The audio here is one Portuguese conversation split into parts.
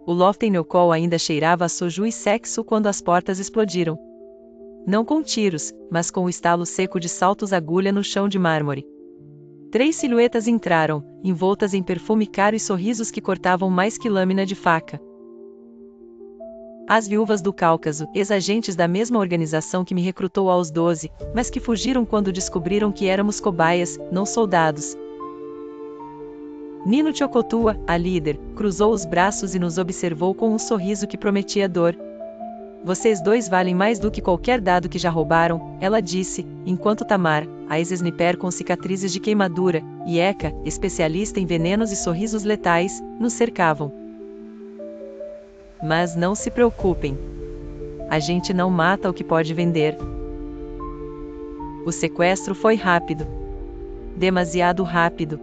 O Loften-Neukölln ainda cheirava a soju e sexo quando as portas explodiram. Não com tiros, mas com o estalo seco de saltos-agulha no chão de mármore. 3 silhuetas entraram, envoltas em perfume caro e sorrisos que cortavam mais que lâmina de faca. As viúvas do Cáucaso, ex-agentes da mesma organização que me recrutou aos 12, mas que fugiram quando descobriram que éramos cobaias, não soldados. Nino Chocotua, a líder, cruzou os braços e nos observou com um sorriso que prometia dor. Vocês dois valem mais do que qualquer dado que já roubaram, ela disse, enquanto Tamar, a ex-sniper com cicatrizes de queimadura, e Eka, especialista em venenos e sorrisos letais, nos cercavam. Mas não se preocupem. A gente não mata o que pode vender. O sequestro foi rápido. Demasiado rápido.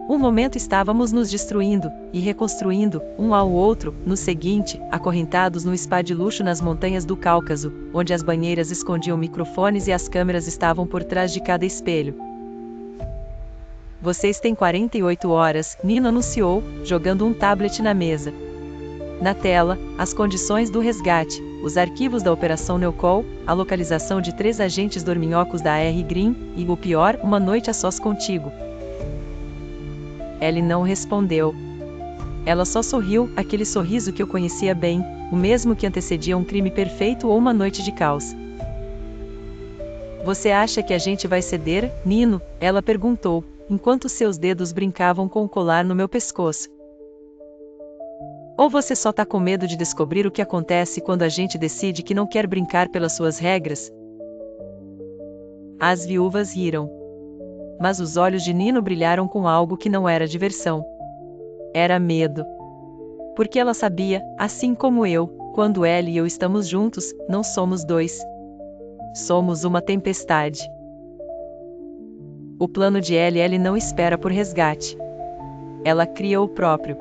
Um momento estávamos nos destruindo, e reconstruindo, um ao outro, no seguinte, acorrentados no spa de luxo nas montanhas do Cáucaso, onde as banheiras escondiam microfones e as câmeras estavam por trás de cada espelho. Vocês têm 48 horas, Nino anunciou, jogando um tablet na mesa. Na tela, as condições do resgate, os arquivos da Operação Neukölln, a localização de 3 agentes dorminhocos da AR Green, e, o pior, uma noite a sós contigo. Ellie não respondeu. Ela só sorriu, aquele sorriso que eu conhecia bem, o mesmo que antecedia um crime perfeito ou uma noite de caos. Você acha que a gente vai ceder, Nino? Ela perguntou, enquanto seus dedos brincavam com o colar no meu pescoço. Ou você só tá com medo de descobrir o que acontece quando a gente decide que não quer brincar pelas suas regras? As viúvas riram. Mas os olhos de Nino brilharam com algo que não era diversão. Era medo. Porque ela sabia, assim como eu, quando Ellie e eu estamos juntos, não somos dois. Somos uma tempestade. O plano de Ellie não espera por resgate. Ela cria o próprio.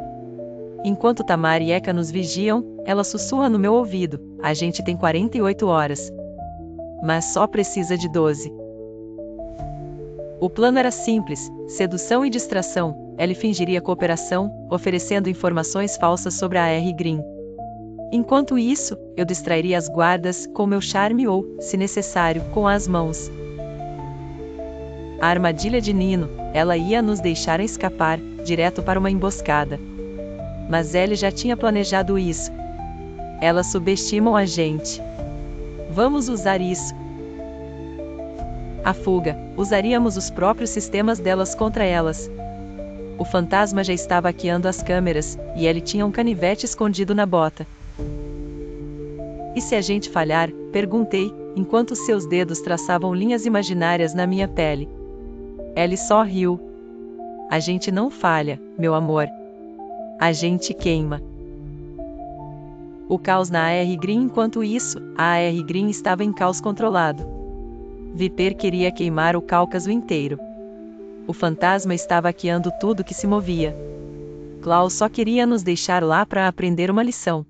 Enquanto Tamar e Eka nos vigiam, ela sussurra no meu ouvido, a gente tem 48 horas. Mas só precisa de 12. O plano era simples, sedução e distração. Ellie fingiria cooperação, oferecendo informações falsas sobre a AR Green. Enquanto isso, eu distrairia as guardas, com meu charme ou, se necessário, com as mãos. A armadilha de Nino, ela ia nos deixar escapar, direto para uma emboscada. Mas Ellie já tinha planejado isso. Elas subestimam a gente. Vamos usar isso. A fuga, usaríamos os próprios sistemas delas contra elas. O fantasma já estava hackeando as câmeras, e ele tinha um canivete escondido na bota. E se a gente falhar? Perguntei, enquanto seus dedos traçavam linhas imaginárias na minha pele. Ellie só riu. A gente não falha, meu amor. A gente queima. O caos na AR Green. Enquanto isso, a AR Green estava em caos controlado. Viper queria queimar o Cáucaso inteiro. O fantasma estava hackeando tudo que se movia. Klaus só queria nos deixar lá para aprender uma lição.